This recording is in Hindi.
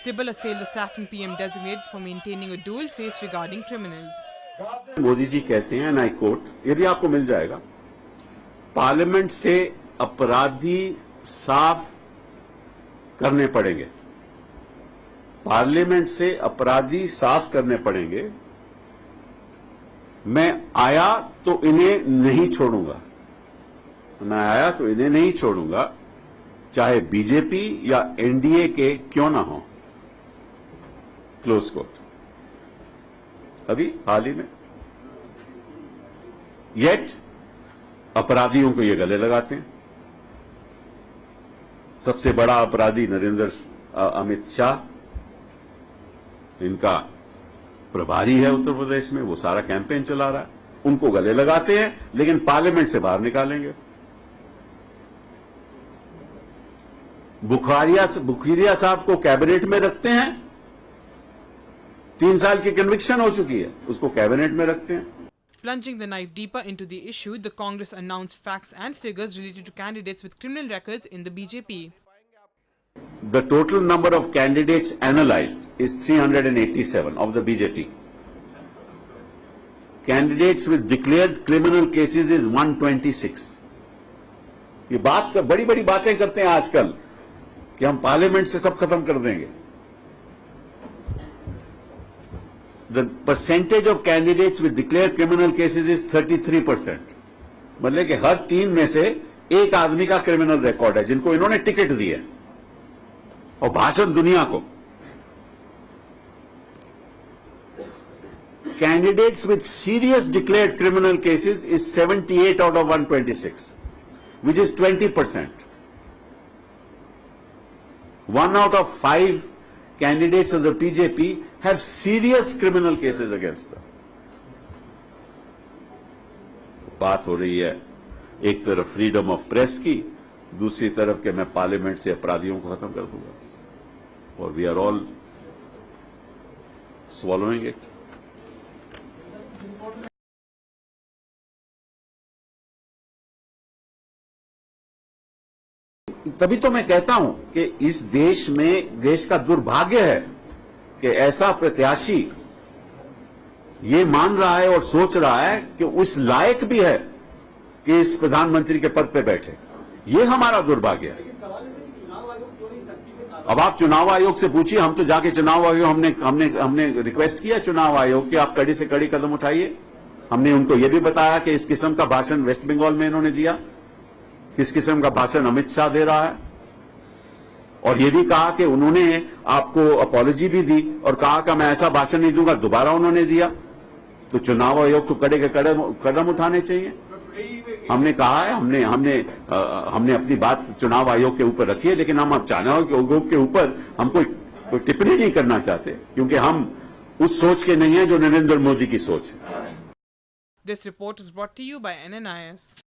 Sibal assailed the Saffron PM designate for maintaining a dual face regarding criminals. Modi ji कहते हैं, एंड आई कोट, ये भी आपको मिल जाएगा, पार्लियामेंट से अपराधी साफ करने पड़ेंगे, पार्लियामेंट से अपराधी साफ करने पड़ेंगे। मैं आया तो इन्हें नहीं छोड़ूंगा, मैं आया तो इन्हें नहीं छोड़ूंगा, चाहे बीजेपी या एनडीए के क्यों ना हो। Close quote. अभी हाल ही में येट अपराधियों को ये गले लगाते हैं। सबसे बड़ा अपराधी नरेंद्र अमित शाह, इनका प्रभारी है उत्तर प्रदेश में, वो सारा कैंपेन चला रहा है, उनको गले लगाते हैं लेकिन पार्लियामेंट से बाहर निकालेंगे। बुखारिया साहब को कैबिनेट में रखते हैं, 3 साल की कन्विक्शन हो चुकी है, उसको कैबिनेट में रखते हैं। Plunging the knife deeper into the issue, the Congress announced facts and figures related to candidates with criminal records in the BJP. The total number of candidates analyzed is 387 of the BJP. Candidates with declared criminal cases is 126. ये बड़ी बड़ी बातें करते हैं आजकल कि हम पार्लियामेंट से सब खत्म कर देंगे। The percentage of candidates with declared criminal cases is 33%. मतलब कि हर 3 में से एक आदमी का क्रिमिनल रिकॉर्ड है जिनको इन्होंने टिकट दी है और भाषण दुनिया को। Candidates with serious declared criminal cases is 78 out of 126, which is 20%. 1 out of 5 candidates of the BJP have serious criminal cases against them. बात हो रही है एक तरफ फ्रीडम ऑफ प्रेस की, दूसरी तरफ के मैं पार्लियामेंट से अपराधियों को खत्म कर दूंगा, और we are all swallowing it. तभी तो मैं कहता हूं कि इस देश में, देश का दुर्भाग्य है कि ऐसा प्रत्याशी ये मान रहा है और सोच रहा है कि उस लायक भी है कि इस प्रधानमंत्री के पद पे बैठे। ये हमारा दुर्भाग्य है। अब आप चुनाव आयोग से पूछिए, हम तो जाके चुनाव आयोग हमने रिक्वेस्ट किया चुनाव आयोग कि आप कड़ी से कड़ी कदम उठाइए। हमने उनको यह भी बताया कि इस किस्म का भाषण वेस्ट बंगाल में इन्होंने दिया, किस किस्म का भाषण अमित शाह दे रहा है, और ये भी कहा कि उन्होंने आपको अपॉलॉजी भी दी और कहा कि मैं ऐसा भाषण नहीं दूंगा, दोबारा उन्होंने दिया। तो चुनाव आयोग को कड़े के कदम उठाने चाहिए। हमने कहा है, हमने अपनी बात चुनाव आयोग के ऊपर रखी है, लेकिन हम अब चुनाव आयोग के ऊपर हम कोई टिप्पणी नहीं करना चाहते, क्योंकि हम उस सोच के नहीं है जो नरेंद्र मोदी की सोच है। This report is brought to you by NNIS.